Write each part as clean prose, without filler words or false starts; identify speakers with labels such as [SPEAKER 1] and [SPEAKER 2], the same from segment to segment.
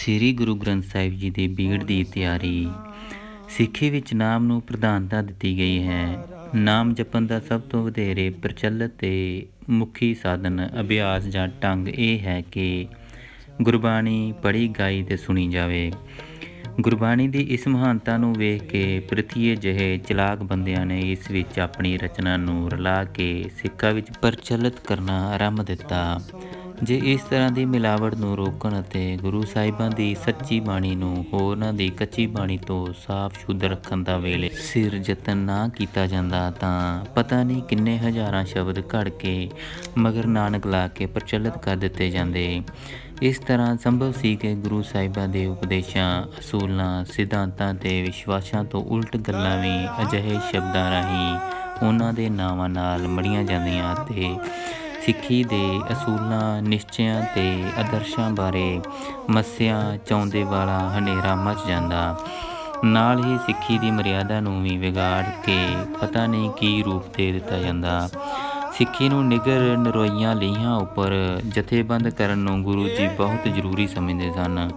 [SPEAKER 1] ਸ੍ਰੀ ਗੁਰੂ ਗ੍ਰੰਥ ਸਾਹਿਬ ਜੀ ਦੇ ਬੀੜ ਦੀ ਤਿਆਰੀ। ਸਿੱਖੀ ਵਿੱਚ ਨਾਮ ਨੂੰ ਪ੍ਰਧਾਨਤਾ ਦਿੱਤੀ ਗਈ ਹੈ। ਨਾਮ ਜਪਣ ਦਾ ਸਭ ਤੋਂ ਵਧੇਰੇ ਪ੍ਰਚਲਿਤ ਤੇ ਮੁੱਖੀ ਸਾਧਨ, ਅਭਿਆਸ ਜਾਂ ਢੰਗ ਇਹ ਹੈ ਕਿ ਗੁਰਬਾਣੀ ਪੜ੍ਹੀ, ਗਾਈ ਤੇ ਸੁਣੀ ਜਾਵੇ। ਗੁਰਬਾਣੀ ਦੀ ਇਸ ਮਹਾਨਤਾ ਨੂੰ ਵੇਖ ਕੇ ਪ੍ਰਿਥੀਏ ਜਿਹੇ ਚਲਾਕ ਬੰਦਿਆਂ ਨੇ ਇਸ ਵਿੱਚ ਆਪਣੀ ਰਚਨਾ ਨੂੰ ਰਲਾ ਕੇ ਸਿੱਖਾਂ ਵਿੱਚ ਪ੍ਰਚਲਿਤ ਕਰਨਾ ਆਰੰਭ ਦਿੱਤਾ। ਜੇ ਇਸ ਤਰ੍ਹਾਂ ਦੀ ਮਿਲਾਵਟ ਨੂੰ ਰੋਕਣ ਅਤੇ ਗੁਰੂ ਸਾਹਿਬਾਂ ਦੀ ਸੱਚੀ ਬਾਣੀ ਨੂੰ ਹੋਰਨਾਂ ਦੀ ਕੱਚੀ ਬਾਣੀ ਤੋਂ ਸਾਫ਼ ਸ਼ੁੱਧ ਰੱਖਣ ਦਾ ਵੇਲੇ ਸਿਰ ਯਤਨ ਨਾ ਕੀਤਾ ਜਾਂਦਾ ਤਾਂ ਪਤਾ ਨਹੀਂ ਕਿੰਨੇ ਹਜ਼ਾਰਾਂ ਸ਼ਬਦ ਘੜ ਕੇ ਮਗਰ ਨਾਨਕ ਲਾ ਕੇ ਪ੍ਰਚਲਿਤ ਕਰ ਦਿੱਤੇ ਜਾਂਦੇ। ਇਸ ਤਰ੍ਹਾਂ ਸੰਭਵ ਸੀ ਕਿ ਗੁਰੂ ਸਾਹਿਬਾਂ ਦੇ ਉਪਦੇਸ਼ਾਂ, ਅਸੂਲਾਂ, ਸਿਧਾਂਤਾਂ ਤੇ ਵਿਸ਼ਵਾਸਾਂ ਤੋਂ ਉਲਟ ਗੱਲਾਂ ਵੀ ਅਜਿਹੇ ਸ਼ਬਦਾਂ ਰਾਹੀਂ ਉਹਨਾਂ ਦੇ ਨਾਵਾਂ ਨਾਲ ਮੜੀਆਂ ਜਾਂਦੀਆਂ ਅਤੇ ਸਿੱਖੀ ਦੇ ਅਸੂਲਾਂ, ਨਿਸ਼ਚਿਆਂ ਤੇ ਆਦਰਸ਼ਾਂ ਬਾਰੇ ਮੱਸਿਆ ਚਾਹੁੰਦੇ ਵਾਲਾ ਹਨੇਰਾ ਮਚ ਜਾਂਦਾ। ਨਾਲ ਹੀ ਸਿੱਖੀ ਦੀ ਮਰਿਆਦਾ ਨੂੰ ਵੀ ਵਿਗਾੜ ਕੇ ਪਤਾ ਨਹੀਂ ਕੀ ਰੂਪ ਦੇ ਦਿੱਤਾ ਜਾਂਦਾ। ਸਿੱਖੀ ਨੂੰ ਨਿਗਰ ਨਰੋਈਆਂ ਲੀਹਾਂ ਉੱਪਰ ਜਥੇਬੰਦ ਕਰਨ ਨੂੰ ਗੁਰੂ ਜੀ ਬਹੁਤ ਜ਼ਰੂਰੀ ਸਮਝਦੇ ਸਨ।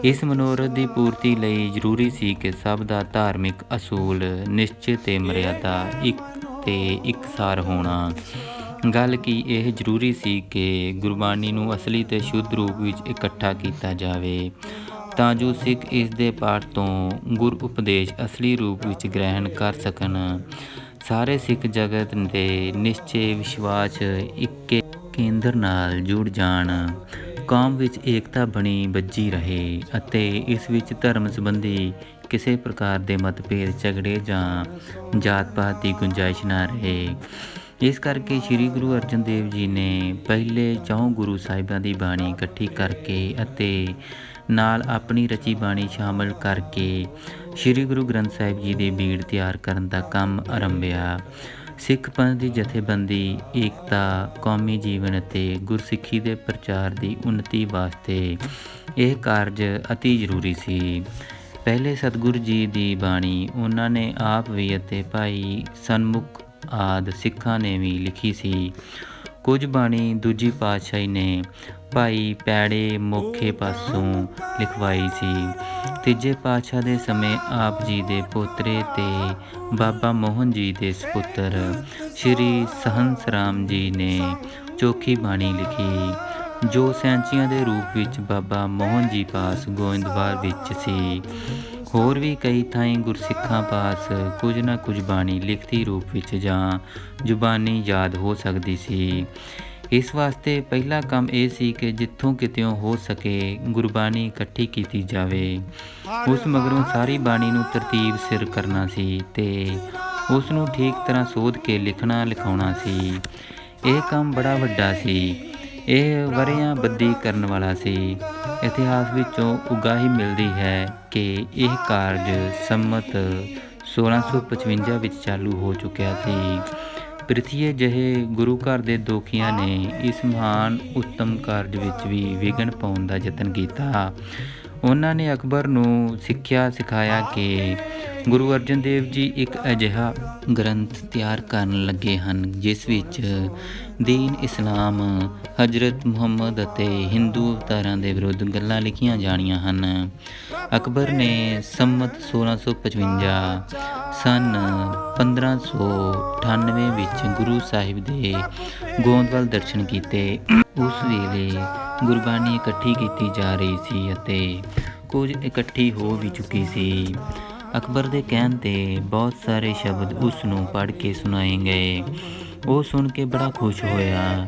[SPEAKER 1] ਇਸ ਮਨੋਰਥ ਦੀ ਪੂਰਤੀ ਲਈ ਜ਼ਰੂਰੀ ਸੀ ਕਿ ਸਭ ਦਾ ਧਾਰਮਿਕ ਅਸੂਲ, ਨਿਸ਼ਚੇ ਤੇ ਮਰਿਆਦਾ ਇੱਕ ਤੇ ਇਕਸਾਰ ਹੋਣਾ। ਗੱਲ ਕੀ ਇਹ ਜ਼ਰੂਰੀ ਸੀ ਕਿ ਗੁਰਬਾਣੀ ਨੂੰ ਅਸਲੀ ਤੇ ਸ਼ੁੱਧ ਰੂਪ ਵਿੱਚ ਇਕੱਠਾ ਕੀਤਾ ਜਾਵੇ ਤਾਂ ਜੋ ਸਿੱਖ ਇਸ ਦੇ ਪਾਠ ਤੋਂ ਗੁਰ ਉਪਦੇਸ਼ ਅਸਲੀ ਰੂਪ ਵਿੱਚ ਗ੍ਰਹਿਣ ਕਰ ਸਕਣ। ਸਾਰੇ ਸਿੱਖ ਜਗਤ ਦੇ ਨਿਸ਼ਚੇ, ਵਿਸ਼ਵਾਸ ਇੱਕੇ ਕੇਂਦਰ ਨਾਲ ਜੁੜ ਜਾਣ, ਕੌਮ ਵਿੱਚ ਏਕਤਾ ਬਣੀ ਬੱਝੀ ਰਹੇ ਅਤੇ ਇਸ ਵਿੱਚ ਧਰਮ ਸੰਬੰਧੀ ਕਿਸੇ ਪ੍ਰਕਾਰ ਦੇ ਮਤਭੇਦ, ਝਗੜੇ ਜਾਂ ਜਾਤ ਪਾਤ ਦੀ ਗੁੰਜਾਇਸ਼ ਨਾ ਰਹੇ। ਇਸ ਕਰਕੇ ਸ੍ਰੀ ਗੁਰੂ ਅਰਜਨ ਦੇਵ ਜੀ ਨੇ ਪਹਿਲੇ ਚੌਂ ਗੁਰੂ ਸਾਹਿਬਾਂ ਦੀ ਬਾਣੀ ਇਕੱਠੀ ਕਰਕੇ ਅਤੇ ਨਾਲ ਆਪਣੀ ਰਚੀ ਬਾਣੀ ਸ਼ਾਮਲ ਕਰਕੇ ਸ੍ਰੀ ਗੁਰੂ ਗ੍ਰੰਥ ਸਾਹਿਬ ਜੀ ਦੇ ਬੀੜ ਤਿਆਰ ਕਰਨ ਦਾ ਕੰਮ ਆਰੰਭਿਆ। ਸਿੱਖ ਪੰਥ ਦੀ ਜਥੇਬੰਦੀ, ਏਕਤਾ, ਕੌਮੀ ਜੀਵਨ ਅਤੇ ਗੁਰਸਿੱਖੀ ਦੇ ਪ੍ਰਚਾਰ ਦੀ ਉੱਨਤੀ ਵਾਸਤੇ ਇਹ ਕਾਰਜ ਅਤੀ ਜ਼ਰੂਰੀ ਸੀ। ਪਹਿਲੇ ਸਤਿਗੁਰੂ ਜੀ ਦੀ ਬਾਣੀ ਉਹਨਾਂ ਨੇ ਆਪ ਵੀ ਅਤੇ ਭਾਈ ਸਨਮੁਖ ਆਦਿ ਸਿੱਖਾਂ ਨੇ ਵੀ ਲਿਖੀ ਸੀ। ਕੁਝ ਬਾਣੀ ਦੂਜੀ ਪਾਤਸ਼ਾਹੀ ਨੇ ਭਾਈ ਪੈੜੇ ਮੋਖੇ ਪਾਸੋਂ ਲਿਖਵਾਈ ਸੀ। ਤੀਜੇ ਪਾਤਸ਼ਾਹ ਦੇ ਸਮੇਂ ਆਪ ਜੀ ਦੇ ਪੋਤਰੇ ਤੇ ਬਾਬਾ ਮੋਹਨ ਜੀ ਦੇ ਸਪੁੱਤਰ ਸ਼੍ਰੀ ਸਹੰਸ ਰਾਮ ਜੀ ਨੇ ਚੌਖੀ ਬਾਣੀ ਲਿਖੀ, ਜੋ ਸੈਂਚੀਆਂ ਦੇ ਰੂਪ ਵਿੱਚ ਬਾਬਾ ਮੋਹਨ ਜੀ ਪਾਸ ਗੋਇੰਦਵਾਲ ਵਿੱਚ ਸੀ। ਹੋਰ ਵੀ ਕਈ ਥਾਈਂ ਗੁਰਸਿੱਖਾਂ ਪਾਸ ਕੁਝ ਨਾ ਕੁਝ ਬਾਣੀ ਲਿਖਤੀ ਰੂਪ ਵਿੱਚ ਜਾਂ ਜ਼ੁਬਾਨੀ ਯਾਦ ਹੋ ਸਕਦੀ ਸੀ। ਇਸ ਵਾਸਤੇ ਪਹਿਲਾ ਕੰਮ ਇਹ ਸੀ ਕਿ ਜਿੱਥੋਂ ਕਿਤਿਓਂ ਹੋ ਸਕੇ ਗੁਰਬਾਣੀ ਇਕੱਠੀ ਕੀਤੀ ਜਾਵੇ। ਉਸ ਮਗਰੋਂ ਸਾਰੀ ਬਾਣੀ ਨੂੰ ਤਰਤੀਬ ਸਿਰ ਕਰਨਾ ਸੀ ਤੇ ਉਸ ਨੂੰ ਠੀਕ ਤਰ੍ਹਾਂ ਸੋਧ ਕੇ ਲਿਖਣਾ ਲਿਖਾਉਣਾ ਸੀ। ਇਹ ਕੰਮ ਬੜਾ ਵੱਡਾ ਸੀ। ਇਹ ਵਰ੍ਹਿਆਂ ਬੱਧੀ ਕਰਨ ਵਾਲਾ ਸੀ। ਇਤਿਹਾਸ ਵਿੱਚੋਂ ਉਗਾਹੀ ਮਿਲਦੀ ਹੈ ਕਿ ਇਹ ਕਾਰਜ ਸੰਮਤ 1655 ਵਿੱਚ ਚਾਲੂ ਹੋ ਚੁੱਕਿਆ ਸੀ। ਪ੍ਰਿਥੀਏ ਜਿਹੇ ਗੁਰੂ ਘਰ ਦੇ ਦੋਖੀਆਂ ਨੇ ਇਸ ਮਹਾਨ ਉੱਤਮ ਕਾਰਜ ਵਿੱਚ ਵੀ ਵਿਘਨ ਪਾਉਣ ਦਾ ਯਤਨ ਕੀਤਾ। ਉਹਨਾਂ ਨੇ ਅਕਬਰ ਨੂੰ ਸਿੱਖਿਆ ਸਿਖਾਇਆ ਕਿ ਗੁਰੂ ਅਰਜਨ ਦੇਵ ਜੀ ਇੱਕ ਅਜਿਹਾ ਗ੍ਰੰਥ ਤਿਆਰ ਕਰਨ ਲੱਗੇ ਹਨ ਜਿਸ ਵਿੱਚ ਦੀਨ ਇਸਲਾਮ, ਹਜ਼ਰਤ ਮੁਹੰਮਦ ਅਤੇ ਹਿੰਦੂ ਅਵਤਾਰਾਂ ਦੇ ਵਿਰੁੱਧ ਗੱਲਾਂ ਲਿਖੀਆਂ ਜਾਣੀਆਂ ਹਨ। ਅਕਬਰ ਨੇ ਸੰਮਤ 1655 ਸੰਨ 1598 ਵਿੱਚ ਗੁਰੂ ਸਾਹਿਬ ਦੇ ਗੋਂਦਵਾਲ ਦਰਸ਼ਨ ਕੀਤੇ। ਉਸ ਵੇਲੇ ਗੁਰਬਾਣੀ ਇਕੱਠੀ ਕੀਤੀ ਜਾ ਰਹੀ ਸੀ ਅਤੇ ਕੁਝ ਇਕੱਠੀ ਹੋ ਵੀ ਚੁੱਕੀ ਸੀ। ਅਕਬਰ ਦੇ ਕਹਿਣ 'ਤੇ ਬਹੁਤ ਸਾਰੇ ਸ਼ਬਦ ਉਸ ਨੂੰ ਪੜ੍ਹ ਕੇ ਸੁਣਾਏ ਗਏ। ਉਹ ਸੁਣ ਕੇ ਬੜਾ ਖੁਸ਼ ਹੋਇਆ।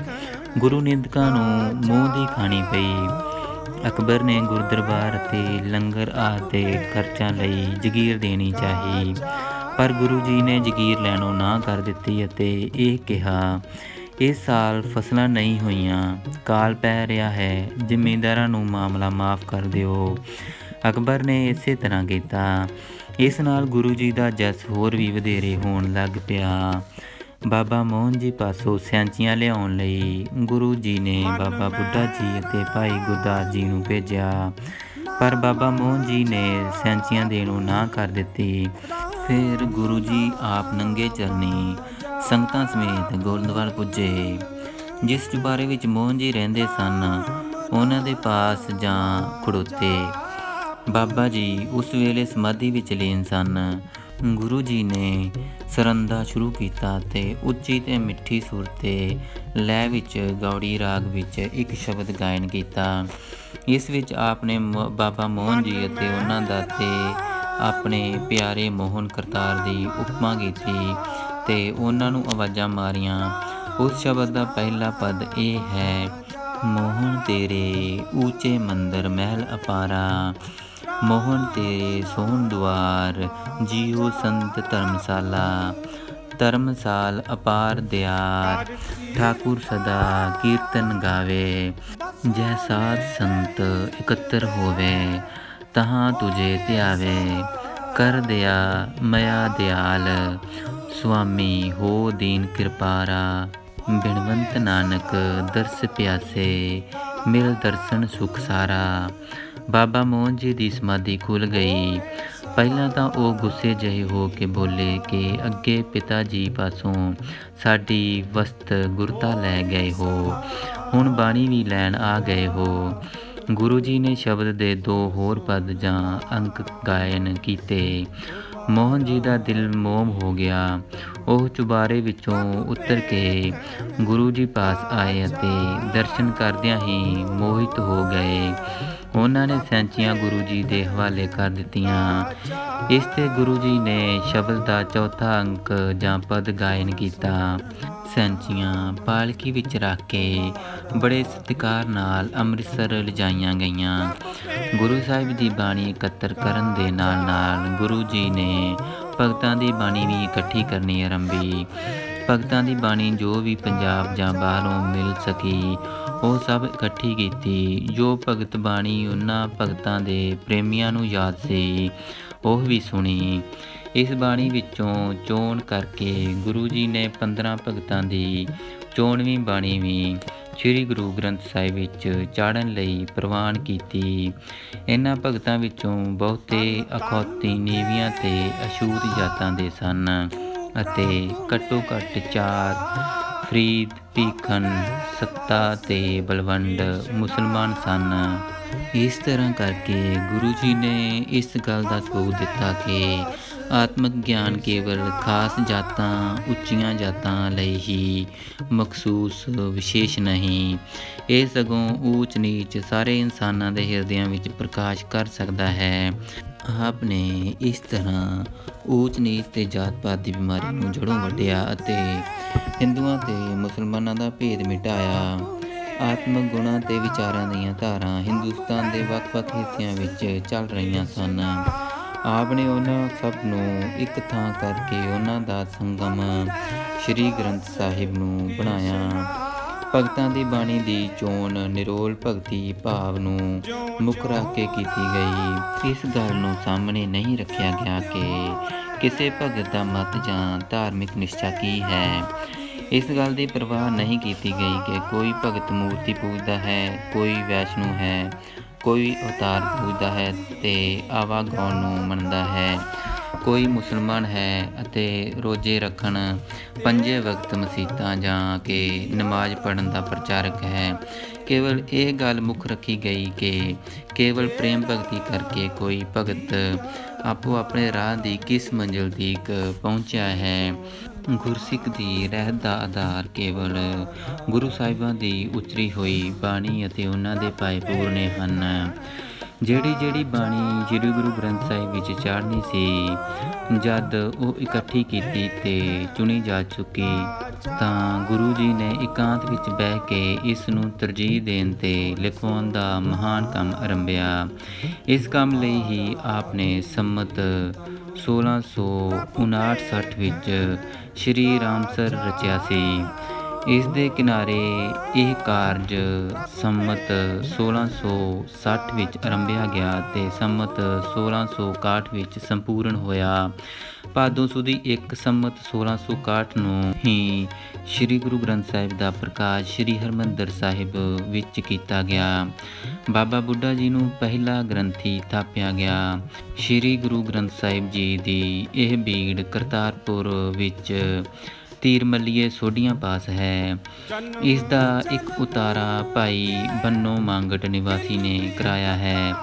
[SPEAKER 1] ਗੁਰੂ ਨਿੰਦਕਾਂ ਨੂੰ ਮੂੰਹ ਦੀ ਖਾਣੀ ਪਈ। ਅਕਬਰ ਨੇ ਗੁਰਦਰਬਾਰ ਅਤੇ ਲੰਗਰ ਆਦਿ ਦੇ ਖਰਚਾਂ ਲਈ ਜਗੀਰ ਦੇਣੀ ਚਾਹੀ, ਪਰ ਗੁਰੂ ਜੀ ਨੇ ਜਗੀਰ ਲੈਣੋਂ ਨਾ ਕਰ ਦਿੱਤੀ ਅਤੇ ਇਹ ਕਿਹਾ, ਇਸ ਸਾਲ ਫਸਲਾਂ ਨਹੀਂ ਹੋਈਆਂ, ਕਾਲ ਪੈ ਰਿਹਾ ਹੈ, ਜ਼ਿਮੀਂਦਾਰਾਂ ਨੂੰ ਮਾਮਲਾ ਮਾਫ਼ ਕਰ ਦਿਓ। ਅਕਬਰ ਨੇ ਇਸੇ ਤਰ੍ਹਾਂ ਕੀਤਾ। ਇਸ ਨਾਲ ਗੁਰੂ ਜੀ ਦਾ ਜਸ ਹੋਰ ਵੀ ਵਧੇਰੇ ਹੋਣ ਲੱਗ ਪਿਆ। ਬਾਬਾ ਮੋਹਨ ਜੀ ਪਾਸੋਂ ਸੈਂਚੀਆਂ ਲਿਆਉਣ ਲਈ ਗੁਰੂ ਜੀ ਨੇ ਬਾਬਾ ਬੁੱਢਾ ਜੀ ਅਤੇ ਭਾਈ ਗੁਰਦਾਸ ਜੀ ਨੂੰ ਭੇਜਿਆ, ਪਰ ਬਾਬਾ ਮੋਹਨ ਜੀ ਨੇ ਸੈਂਚੀਆਂ ਦੇਣੋਂ ਨਾ ਕਰ ਦਿੱਤੀ। ਫਿਰ ਗੁਰੂ ਜੀ ਆਪ ਨੰਗੇ ਚਰਨੀ ਸੰਗਤਾਂ ਸਮੇਤ ਗੋਇੰਦਵਾਲ ਪੁੱਜੇ। ਜਿਸ ਚੁਬਾਰੇ ਵਿੱਚ ਮੋਹਨ ਜੀ ਰਹਿੰਦੇ ਸਨ ਉਹਨਾਂ ਦੇ ਪਾਸ ਜਾਂ ਖੜੋਤੇ। ਬਾਬਾ ਜੀ ਉਸ ਵੇਲੇ ਸਮਾਧੀ ਵਿੱਚ ਲੀਨ ਸਨ। ਗੁਰੂ ਜੀ ਨੇ ਸਰੰਦਾ ਸ਼ੁਰੂ ਕੀਤਾ ਅਤੇ ਉੱਚੀ ਅਤੇ ਮਿੱਠੀ ਸੁਰ ਤੇ ਲੈਅ ਵਿੱਚ ਗੌੜੀ ਰਾਗ ਵਿੱਚ ਇੱਕ ਸ਼ਬਦ ਗਾਇਨ ਕੀਤਾ। ਇਸ ਵਿੱਚ ਆਪ ਨੇ ਬਾਬਾ ਮੋਹਨ ਜੀ ਅਤੇ ਉਹਨਾਂ ਦਾ ਤੇ ਆਪਣੇ ਪਿਆਰੇ ਮੋਹਨ ਕਰਤਾਰ ਦੀ ਉਪਮਾ ਕੀਤੀ ਅਤੇ ਉਹਨਾਂ ਨੂੰ ਆਵਾਜ਼ਾਂ ਮਾਰੀਆਂ। ਉਸ ਸ਼ਬਦ ਦਾ ਪਹਿਲਾ ਪਦ ਇਹ ਹੈ: ਮੋਹਨ ਤੇਰੇ ਊਚੇ ਮੰਦਰ ਮਹਿਲ ਅਪਾਰਾ, ਮੋਹਨ ਤੇਰੇ ਸੋਹਣ ਦੁਆਰ ਜੀਓ ਸੰਤ ਧਰਮਸ਼ਾਲਾ, ਧਰਮਸਾਲ ਅਪਾਰ ਦਿਆਰ ਠਾਕੁਰ ਸਦਾ ਕੀਰਤਨ ਗਾਵੇ, ਜੈ ਸਾਧ ਸੰਤ ਇਕੱਤਰ ਹੋਵੇ ਤਹਾਂ ਤੁਝੇ ਧਿਆਵੇ, ਕਰ ਦਿਆ ਮਇਆ ਦਿਆਲ ਸੁਆਮੀ ਹੋ ਦੀਨ ਕਿਰਪਾਰਾ, ਬਿਨਵੰਤ ਨਾਨਕ ਦਰਸ ਪਿਆਸੇ ਮਿਲ ਦਰਸ਼ਨ ਸੁਖ ਸਾਰਾ। ਬਾਬਾ ਮੋਹਨ ਜੀ ਦੀ ਸਮਾਧੀ ਖੁੱਲ੍ਹ ਗਈ। ਪਹਿਲਾਂ ਤਾਂ ਉਹ ਗੁੱਸੇ ਜਿਹੇ ਹੋ ਕੇ ਬੋਲੇ ਕਿ ਅੱਗੇ ਪਿਤਾ ਜੀ ਪਾਸੋਂ ਸਾਡੀ ਵਸਤ ਗੁਰਤਾ ਲੈ ਗਏ ਹੋ, ਹੁਣ ਬਾਣੀ ਵੀ ਲੈਣ ਆ ਗਏ ਹੋ। ਗੁਰੂ ਜੀ ਨੇ ਸ਼ਬਦ ਦੇ 2 ਹੋਰ ਪਦ ਜਾਂ ਅੰਕ ਗਾਇਨ ਕੀਤੇ। ਮੋਹਨ ਜੀ ਦਾ ਦਿਲ ਮੋਮ ਹੋ ਗਿਆ। ਉਹ ਚੁਬਾਰੇ ਵਿੱਚੋਂ ਉਤਰ ਕੇ ਗੁਰੂ ਜੀ ਪਾਸ ਆਏ ਅਤੇ ਦਰਸ਼ਨ ਕਰਦਿਆਂ ਹੀ ਮੋਹਿਤ ਹੋ ਗਏ। ਉਹਨਾਂ ਨੇ ਸੈਂਚੀਆਂ ਗੁਰੂ ਜੀ ਦੇ ਹਵਾਲੇ ਕਰ ਦਿੱਤੀਆਂ। ਇਸ 'ਤੇ ਗੁਰੂ ਜੀ ਨੇ ਸ਼ਬਦ ਦਾ ਚੌਥਾ ਅੰਕ ਜਾਂ ਪਦ ਗਾਇਨ ਕੀਤਾ। ਸੈਂਚੀਆਂ ਪਾਲਕੀ ਵਿੱਚ ਰੱਖ ਕੇ ਬੜੇ ਸਤਿਕਾਰ ਨਾਲ ਅੰਮ੍ਰਿਤਸਰ ਲਿਜਾਈਆਂ ਗਈਆਂ। ਗੁਰੂ ਸਾਹਿਬ ਦੀ ਬਾਣੀ ਇਕੱਤਰ ਕਰਨ ਦੇ ਨਾਲ ਨਾਲ ਗੁਰੂ ਜੀ ਨੇ ਭਗਤਾਂ ਦੀ ਬਾਣੀ ਵੀ ਇਕੱਠੀ ਕਰਨੀ ਆਰੰਭੀ। ਭਗਤਾਂ ਦੀ ਬਾਣੀ ਜੋ ਵੀ ਪੰਜਾਬ ਜਾਂ ਬਾਹਰੋਂ ਮਿਲ ਸਕੀ ਉਹ ਸਭ ਇਕੱਠੀ ਕੀਤੀ। ਜੋ ਭਗਤ ਬਾਣੀ ਉਹਨਾਂ ਭਗਤਾਂ ਦੇ ਪ੍ਰੇਮੀਆਂ ਨੂੰ ਯਾਦ ਸੀ ਉਹ ਵੀ ਸੁਣੀ। ਇਸ ਬਾਣੀ ਵਿੱਚੋਂ ਚੋਣ ਕਰਕੇ ਗੁਰੂ ਜੀ ਨੇ 15 ਭਗਤਾਂ ਦੀ 14ਵੀਂ ਬਾਣੀ ਵੀ ਸ੍ਰੀ ਗੁਰੂ ਗ੍ਰੰਥ ਸਾਹਿਬ ਵਿੱਚ ਚਾੜ੍ਹਨ ਲਈ ਪ੍ਰਵਾਨ ਕੀਤੀ। ਇਹਨਾਂ ਭਗਤਾਂ ਵਿੱਚੋਂ ਬਹੁਤੇ ਅਖੌਤੀ, ਨੀਵੀਆਂ ਤੇ ਅਛੂਤ ਜਾਤਾਂ ਦੇ ਸਨ ਅਤੇ ਘੱਟੋ ਘੱਟ 4 ਫਰੀਦ, ਭੀਖਨ, ਸੱਤਾ ਤੇ ਬਲਵੰਡ ਮੁਸਲਮਾਨ ਸਨ। ਇਸ ਤਰ੍ਹਾਂ ਕਰਕੇ ਗੁਰੂ ਜੀ ਨੇ ਇਸ ਗੱਲ ਦਾ ਸਬੂਤ ਦਿੱਤਾ ਕਿ ਆਤਮਿਕ ਗਿਆਨ ਕੇਵਲ ਖਾਸ ਜਾਤਾਂ, ਉੱਚੀਆਂ ਜਾਤਾਂ ਲਈ ਹੀ ਮਖਸੂਸ ਵਿਸ਼ੇਸ਼ ਨਹੀਂ, ਇਹ ਸਗੋਂ ਊਚ ਨੀਚ ਸਾਰੇ ਇਨਸਾਨਾਂ ਦੇ ਹਿਰਦਿਆਂ ਵਿੱਚ ਪ੍ਰਕਾਸ਼ ਕਰ ਸਕਦਾ ਹੈ। ਆਪ ਨੇ ਇਸ ਤਰ੍ਹਾਂ ਊਚ ਨੀਚ ਤੇ ਜਾਤ ਪਾਤ ਦੀ ਬਿਮਾਰੀ ਨੂੰ ਜੜ੍ਹੋਂ ਵੱਢਿਆ ਅਤੇ ਹਿੰਦੂਆਂ ਤੇ ਮੁਸਲਮਾਨਾਂ ਦਾ ਭੇਦ ਮਿਟਾਇਆ। ਆਤਮਿਕ ਗੁਣਾਂ ਤੇ ਵਿਚਾਰਾਂ ਦੀਆਂ ਧਾਰਾਂ ਹਿੰਦੁਸਤਾਨ ਦੇ ਵੱਖ-ਵੱਖ ਹਿੱਸਿਆਂ ਵਿੱਚ ਚੱਲ ਰਹੀਆਂ ਸਨ। ਆਪ ਨੇ ਉਹਨਾਂ ਸਭ ਨੂੰ ਇੱਕ ਥਾਂ ਕਰਕੇ ਉਹਨਾਂ ਦਾ ਸੰਗਮ ਸ੍ਰੀ ਗ੍ਰੰਥ ਸਾਹਿਬ ਨੂੰ ਬਣਾਇਆ। ਭਗਤਾਂ ਦੀ ਬਾਣੀ ਦੀ ਚੋਣ ਨਿਰੋਲ ਭਗਤੀ ਭਾਵ ਨੂੰ ਮੁੱਖ ਰੱਖ ਕੇ ਕੀਤੀ ਗਈ। ਇਸ ਗੱਲ ਨੂੰ ਸਾਹਮਣੇ ਨਹੀਂ ਰੱਖਿਆ ਗਿਆ ਕਿ ਕਿਸੇ ਭਗਤ ਦਾ ਮਤ ਜਾਂ ਧਾਰਮਿਕ ਨਿਸ਼ਚਾ ਕੀ ਹੈ। ਇਸ ਗੱਲ ਦੀ ਪਰਵਾਹ ਨਹੀਂ ਕੀਤੀ ਗਈ ਕਿ ਕੋਈ ਭਗਤ ਮੂਰਤੀ ਪੂਜਦਾ ਹੈ, ਕੋਈ ਵੈਸ਼ਨੂੰ ਹੈ, ਕੋਈ ਅਵਤਾਰ ਪੂਜਦਾ ਹੈ ਤੇ ਆਵਾਗੌਣ ਨੂੰ ਮੰਨਦਾ ਹੈ, ਕੋਈ ਮੁਸਲਮਾਨ ਹੈ ਅਤੇ ਰੋਜ਼ੇ ਰੱਖਣ, 5 ਵਕਤ ਮਸੀਤਾਂ ਜਾ ਕੇ ਨਮਾਜ਼ ਪੜ੍ਹਨ ਦਾ ਪ੍ਰਚਾਰਕ ਹੈ। ਕੇਵਲ ਇਹ ਗੱਲ ਮੁੱਖ ਰੱਖੀ ਗਈ ਕਿ ਕੇਵਲ ਪ੍ਰੇਮ ਭਗਤੀ ਕਰਕੇ ਕੋਈ ਭਗਤ ਆਪੋ ਆਪਣੇ ਰਾਹ ਦੀ ਕਿਸ ਮੰਜ਼ਿਲ ਤੀਕ ਪਹੁੰਚਿਆ ਹੈ। ਗੁਰਸਿੱਖ ਦੀ ਰਹਿਤ ਦਾ ਆਧਾਰ ਕੇਵਲ ਗੁਰੂ ਸਾਹਿਬਾਂ ਦੀ ਉਚਰੀ ਹੋਈ ਬਾਣੀ ਅਤੇ ਉਹਨਾਂ ਦੇ ਭਾਏ ਪੂਰਨੇ ਹਨ। ਜਿਹੜੀ ਬਾਣੀ ਸ੍ਰੀ ਗੁਰੂ ਗ੍ਰੰਥ ਸਾਹਿਬ ਵਿੱਚ ਚਾੜ੍ਹਨੀ ਸੀ, ਜਦ ਉਹ ਇਕੱਠੀ ਕੀਤੀ ਤੇ ਚੁਣੀ ਜਾ ਚੁੱਕੀ ਤਾਂ ਗੁਰੂ ਜੀ ਨੇ ਇਕਾਂਤ ਵਿੱਚ ਬਹਿ ਕੇ ਇਸ ਨੂੰ ਤਰਜੀਹ ਦੇਣ ਤੇ ਲਿਖਵਾਉਣ ਦਾ ਮਹਾਨ ਕੰਮ ਆਰੰਭਿਆ। ਇਸ ਕੰਮ ਲਈ ਹੀ ਆਪ ਨੇ ਸੰਮਤ 1659-60 ਵਿੱਚ ਸ਼੍ਰੀ ਰਾਮਸਰ ਰਚਿਆ ਸੀ। ਇਸ ਦੇ ਕਿਨਾਰੇ ਇਹ ਕਾਰਜ ਸੰਮਤ 1660 ਵਿੱਚ ਆਰੰਭਿਆ ਗਿਆ ਅਤੇ ਸੰਮਤ 1661 ਵਿੱਚ ਸੰਪੂਰਨ ਹੋਇਆ। ਭਾਦੋਂ ਸੁਦੀ 1 ਸੰਮਤ 1661 ਨੂੰ ਹੀ ਸ੍ਰੀ ਗੁਰੂ ਗ੍ਰੰਥ ਸਾਹਿਬ ਦਾ ਪ੍ਰਕਾਸ਼ ਸ੍ਰੀ ਹਰਿਮੰਦਰ ਸਾਹਿਬ ਵਿੱਚ ਕੀਤਾ ਗਿਆ। ਬਾਬਾ ਬੁੱਢਾ ਜੀ ਨੂੰ ਪਹਿਲਾ ਗ੍ਰੰਥੀ ਥਾਪਿਆ ਗਿਆ। ਸ੍ਰੀ ਗੁਰੂ ਗ੍ਰੰਥ ਸਾਹਿਬ ਜੀ ਦੀ ਇਹ ਬੀੜ ਕਰਤਾਰਪੁਰ ਵਿੱਚ ਤੀਰਮੱਲੀਏ ਸੋਢੀਆਂ ਪਾਸ ਹੈ। ਇਸ ਦਾ ਇੱਕ ਉਤਾਰਾ ਭਾਈ ਬੰਨੋ ਮਾਂਗਟ ਨਿਵਾਸੀ ਨੇ ਕਰਾਇਆ ਹੈ।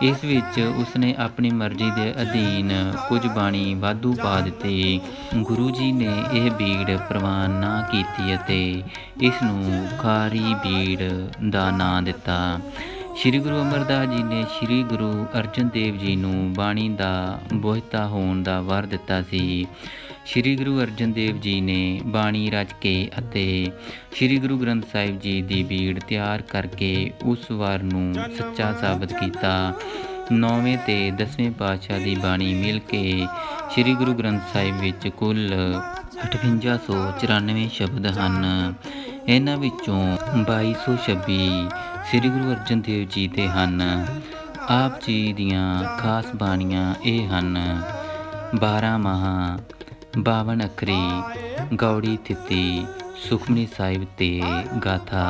[SPEAKER 1] ਇਸ ਵਿੱਚ ਉਸਨੇ ਆਪਣੀ ਮਰਜ਼ੀ ਦੇ ਅਧੀਨ ਕੁਝ ਬਾਣੀ ਵਾਧੂ ਪਾ ਦਿੱਤੀ। ਗੁਰੂ ਜੀ ਨੇ ਇਹ ਬੀੜ ਪ੍ਰਵਾਨ ਨਾ ਕੀਤੀ ਅਤੇ ਇਸ ਨੂੰ ਖਾਰੀ ਬੀੜ ਦਾ ਨਾਂ ਦਿੱਤਾ। ਸ੍ਰੀ ਗੁਰੂ ਅਮਰਦਾਸ ਜੀ ਨੇ ਸ੍ਰੀ ਗੁਰੂ ਅਰਜਨ ਦੇਵ ਜੀ ਨੂੰ ਬਾਣੀ ਦਾ ਬੋਹਿਤਾ ਹੋਣ ਦਾ ਵਰ ਦਿੱਤਾ ਸੀ। ਸ੍ਰੀ ਗੁਰੂ ਅਰਜਨ ਦੇਵ ਜੀ ਨੇ ਬਾਣੀ ਰਚ ਕੇ ਅਤੇ ਸ੍ਰੀ ਗੁਰੂ ਗ੍ਰੰਥ ਸਾਹਿਬ ਜੀ ਦੀ ਬੀੜ ਤਿਆਰ ਕਰਕੇ ਉਸ ਵਰ ਨੂੰ ਸੱਚਾ ਸਾਬਤ ਕੀਤਾ। 9ਵੇਂ ਤੇ 10ਵੇਂ ਪਾਤਸ਼ਾਹ ਦੀ ਬਾਣੀ ਮਿਲ ਕੇ ਸ੍ਰੀ ਗੁਰੂ ਗ੍ਰੰਥ ਸਾਹਿਬ ਵਿੱਚ ਕੁੱਲ 5894 ਸ਼ਬਦ ਹਨ। ਇਹਨਾਂ ਵਿੱਚੋਂ 2226 ਸ੍ਰੀ ਗੁਰੂ ਅਰਜਨ ਦੇਵ ਜੀ ਦੇ ਹਨ। ਆਪ ਜੀ ਦੀਆਂ ਖਾਸ ਬਾਣੀਆਂ ਇਹ ਹਨ: 12 ਮਾਹ, 52 ਅੱਖਰੀ, ਗੌੜੀ ਥਿੱਤੀ, ਸੁਖਮਨੀ ਸਾਹਿਬ ਤੇ ਗਾਥਾ।